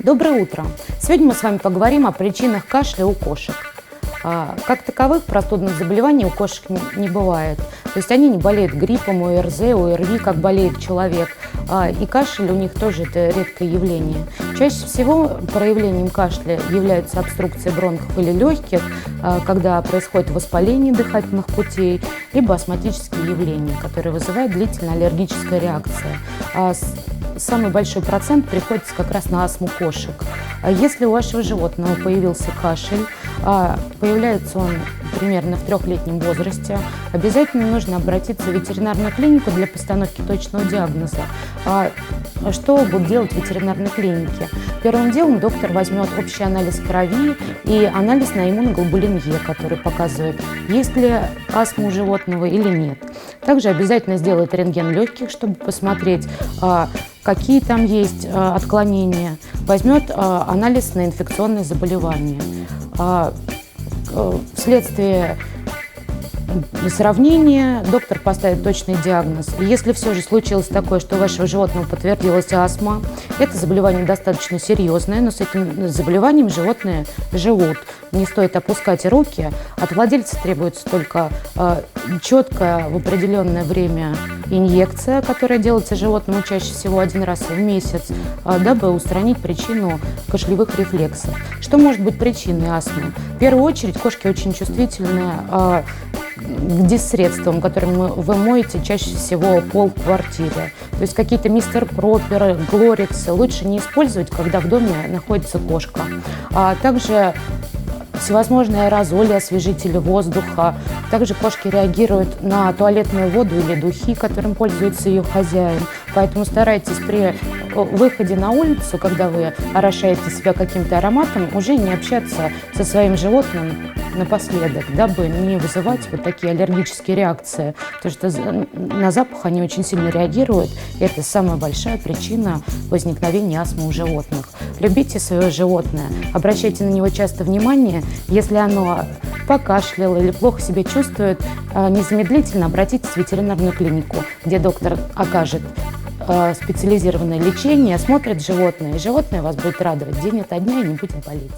Доброе утро! Сегодня мы с вами поговорим о причинах кашля у кошек. Как таковых простудных заболеваний у кошек не бывает. То есть они не болеют гриппом, ОРЗ, ОРВИ, как болеет человек. И кашель у них тоже это редкое явление. Чаще всего проявлением кашля является обструкция бронхов или легких, когда происходит воспаление дыхательных путей, либо астматические явления, которые вызывают длительная аллергическая реакция. Самый большой процент приходится как раз на астму кошек. Если у вашего животного появился кашель, появляется он примерно в 3-летнем возрасте, обязательно нужно обратиться в ветеринарную клинику для постановки точного диагноза. Что будут делать в ветеринарной клинике? Первым делом доктор возьмет общий анализ крови и анализ на иммуноглобулин Е, который показывает, есть ли астма у животного или нет. Также обязательно сделает рентген легких, чтобы посмотреть, какие там есть отклонения. Возьмет анализ на инфекционные заболевания. Вследствие сравнения доктор поставит точный диагноз. И если все же случилось такое, что у вашего животного подтвердилась астма, это заболевание достаточно серьезное, но с этим заболеванием животные живут. Не стоит опускать руки. От владельца требуется только четкая в определенное время инъекция, которая делается животному чаще всего 1 раз в месяц, дабы устранить причину кашлевых рефлексов. Что может быть причиной астмы? В первую очередь кошки очень чувствительны к диссредствам, которыми вы моете чаще всего пол в квартире. То есть какие-то мистер Пропперы, Глориксы лучше не использовать, когда в доме находится кошка. Также всевозможные аэрозоли, освежители воздуха. Также кошки реагируют на туалетную воду или духи, которым пользуется ее хозяин. Поэтому старайтесь при выходе на улицу, когда вы орошаете себя каким-то ароматом, уже не общаться со своим животным напоследок, дабы не вызывать вот такие аллергические реакции. Потому что на запах они очень сильно реагируют, и это самая большая причина возникновения астмы у животных. Любите свое животное, обращайте на него часто внимание. Если оно покашляло или плохо себя чувствует, незамедлительно обратитесь в ветеринарную клинику, где доктор окажет специализированное лечение, осмотрит животное, и животное вас будет радовать день ото дня и не будет болеть.